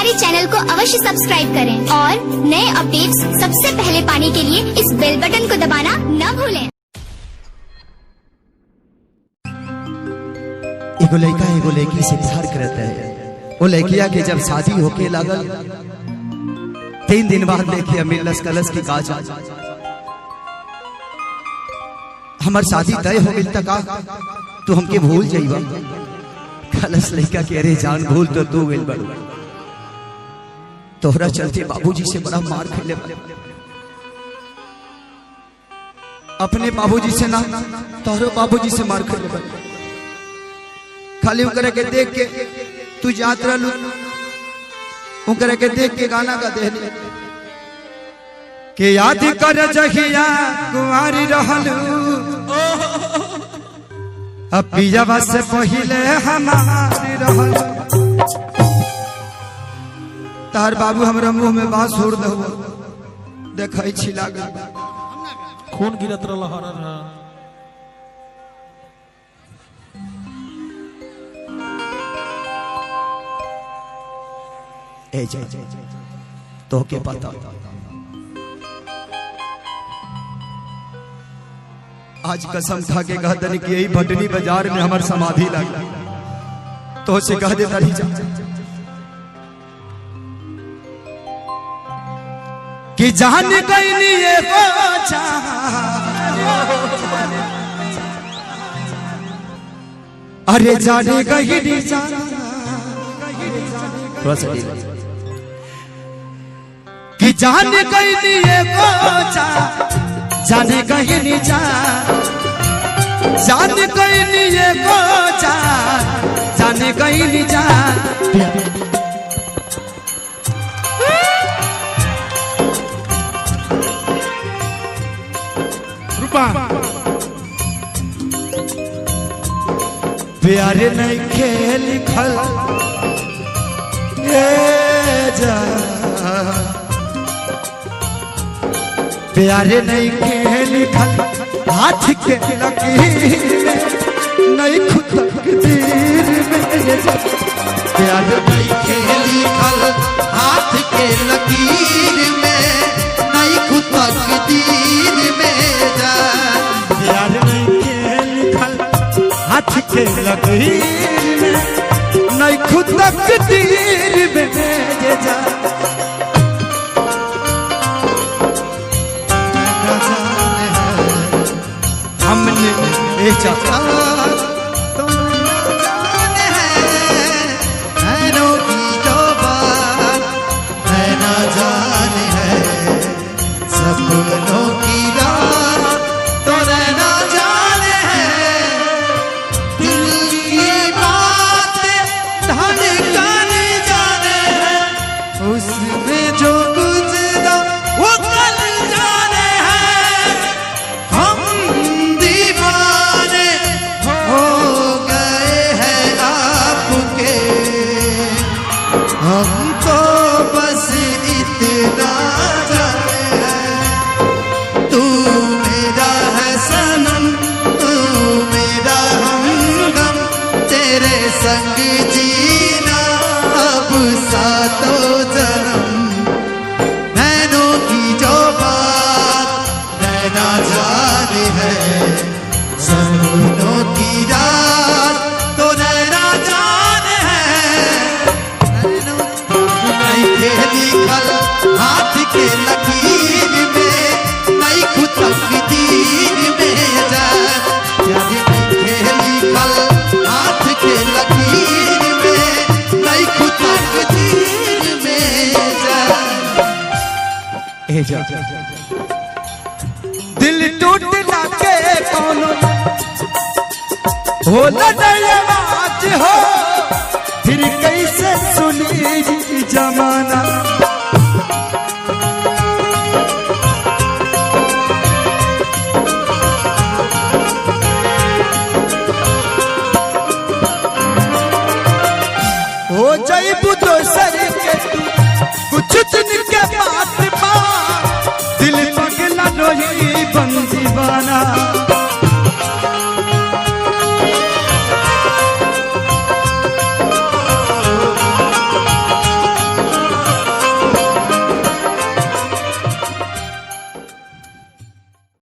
हमारे चैनल को अवश्य सब्सक्राइब करें और नए अपडेट्स सबसे पहले पाने के लिए इस बेल बटन को दबाना न भूलें। एगो लड़का एगो लड़की से प्यार करता है। वो लड़किया के जब शादी होके लागल 3 दिन बाद देखिए मिलस कलश की काज हमार शादी तय हो गई तक तू हमके भूल जाइबा। कलश लड़का के अरे जान भूल तो तू गइल बड़ू, तोहरा चलते बाबूजी से बड़ा मार खेले, अपने बाबूजी से ना तोहरो बाबूजी से मार खेले बड़ू। खाली उनकरे के देख के तू जात रहलू, उनकरे के देख के गाना का दे के याद कर जहिया कुंवारी रहलू, अब पियावा से पहिले हमारी रहलू। तार बाबू हमरा मुंह में बांस छोड़ दो, देखै छी लागल खून गिरत रहल। ए जा तो के पता आज कसम खा के कहतनी कि यही भटनी बाजार में हमार समाधि लगी, तो से कह देता नहीं जा कि जान गईनी ये बाचा अरे जाने गईनी कि जान गईनी ये बाचा जाने गईनी जान गईनी ये बाचा जाने गईनी प्यार नहीं खेल खल ये जा प्यार नहीं खेल खल हाथ के लकीर में नहीं खुद तकदीर में प्यार नहीं खेल खल हाथ के लकीर में नहीं खुद तकदीर में जा प्यार नहीं खेल खल हाथ के लकीर में नहीं खुद तकदीर में जा हमने एक चाचा सपनों की रात तो रहना जाने है, दिल की बात धड़कन जाने है, उसमें जो गुजरा वो कल जाने है। हम दीवाने हो गए हैं आपके, हम तो बस इतना संग जीना अब सातों जन्म। नैनों की जो बात नैना जाने है, सपनों की रात तो नैना जाने है। नहीं खेली खल हाथ के लकीर में नहीं खुद तकदीर में जा, नहीं खेली खल हाथ के लकीर में नहीं खुद तकदीर में जा। दिल टूटना के कौनो हो आवाज हो, फिर कैसे सुनी जमाना